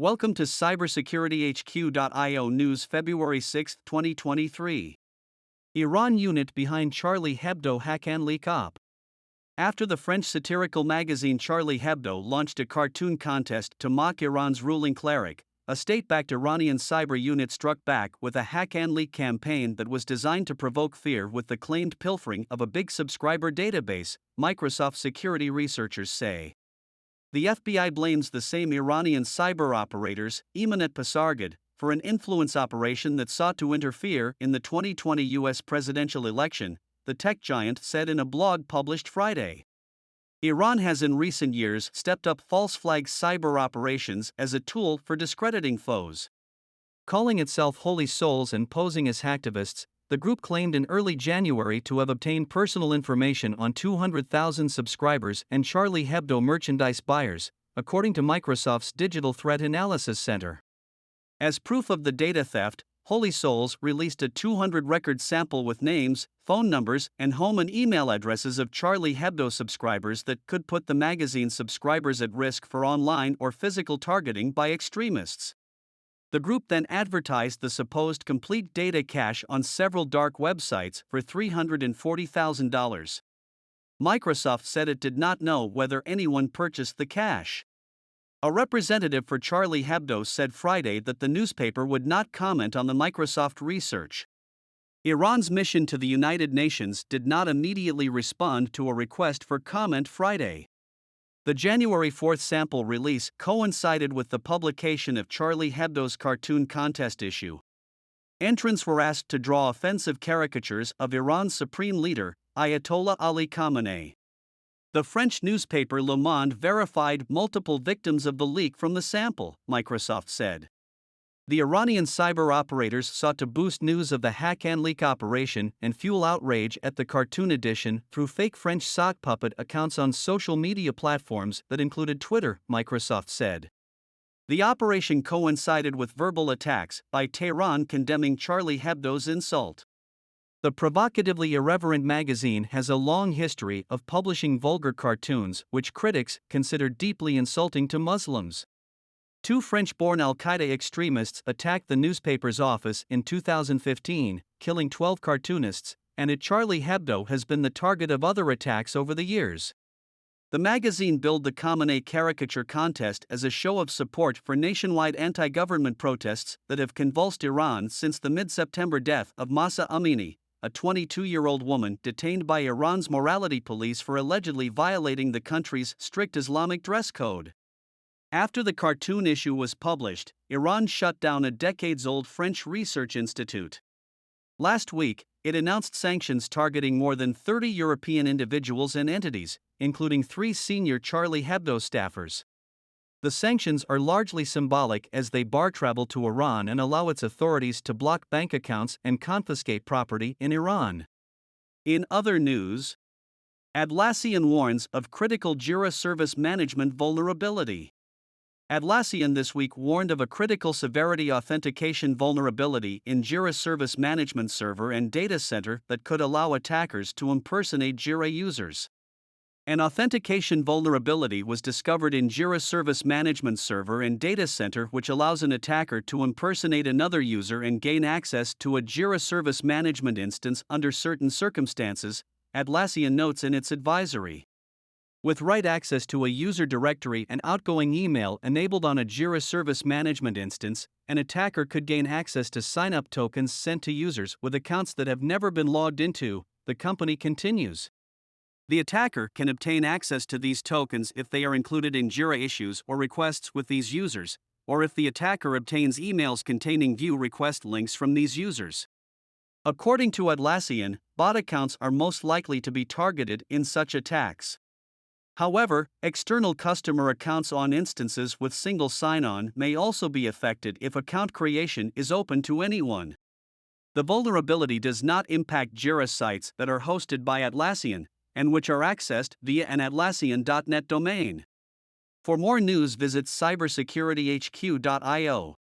Welcome to CybersecurityHQ.io News February 6, 2023. Iran unit behind Charlie Hebdo hack and leak op. After the French satirical magazine Charlie Hebdo launched a cartoon contest to mock Iran's ruling cleric, a state-backed Iranian cyber unit struck back with a hack and leak campaign that was designed to provoke fear with the claimed pilfering of a big subscriber database, Microsoft security researchers say. The FBI blames the same Iranian cyber operators, Emanet Pasargad, for an influence operation that sought to interfere in the 2020 U.S. presidential election, the tech giant said in a blog published Friday. Iran has in recent years stepped up false flag cyber operations as a tool for discrediting foes. Calling itself Holy Souls and posing as hacktivists, the group claimed in early January to have obtained personal information on 200,000 subscribers and Charlie Hebdo merchandise buyers, according to Microsoft's Digital Threat Analysis Center. As proof of the data theft, Holy Souls released a 200-record sample with names, phone numbers, and home and email addresses of Charlie Hebdo subscribers that could put the magazine's subscribers at risk for online or physical targeting by extremists. The group then advertised the supposed complete data cache on several dark websites for $340,000. Microsoft said it did not know whether anyone purchased the cache. A representative for Charlie Hebdo said Friday that the newspaper would not comment on the Microsoft research. Iran's mission to the United Nations did not immediately respond to a request for comment Friday. The January 4 sample release coincided with the publication of Charlie Hebdo's cartoon contest issue. Entrants were asked to draw offensive caricatures of Iran's supreme leader, Ayatollah Ali Khamenei. The French newspaper Le Monde verified multiple victims of the leak from the sample, Microsoft said. The Iranian cyber operators sought to boost news of the hack and leak operation and fuel outrage at the cartoon edition through fake French sock puppet accounts on social media platforms that included Twitter, Microsoft said. The operation coincided with verbal attacks by Tehran condemning Charlie Hebdo's insult. The provocatively irreverent magazine has a long history of publishing vulgar cartoons which critics consider deeply insulting to Muslims. Two French-born al-Qaeda extremists attacked the newspaper's office in 2015, killing 12 cartoonists, and Charlie Hebdo has been the target of other attacks over the years. The magazine billed the Khamenei caricature contest as a show of support for nationwide anti-government protests that have convulsed Iran since the mid-September death of Mahsa Amini, a 22-year-old woman detained by Iran's morality police for allegedly violating the country's strict Islamic dress code. After the cartoon issue was published, Iran shut down a decades-old French research institute. Last week, it announced sanctions targeting more than 30 European individuals and entities, including 3 senior Charlie Hebdo staffers. The sanctions are largely symbolic as they bar travel to Iran and allow its authorities to block bank accounts and confiscate property in Iran. In other news, Atlassian warns of critical Jira Service Management vulnerability. Atlassian this week warned of a critical severity authentication vulnerability in Jira Service Management Server and Data Center that could allow attackers to impersonate Jira users. An authentication vulnerability was discovered in Jira Service Management Server and Data Center which allows an attacker to impersonate another user and gain access to a Jira Service Management instance under certain circumstances, Atlassian notes in its advisory. With write access to a user directory and outgoing email enabled on a Jira Service Management instance, an attacker could gain access to sign-up tokens sent to users with accounts that have never been logged into, the company continues. The attacker can obtain access to these tokens if they are included in Jira issues or requests with these users, or if the attacker obtains emails containing view request links from these users. According to Atlassian, bot accounts are most likely to be targeted in such attacks. However, external customer accounts on instances with single sign-on may also be affected if account creation is open to anyone. The vulnerability does not impact Jira sites that are hosted by Atlassian, and which are accessed via an Atlassian.net domain. For more news, visit cybersecurityhq.io.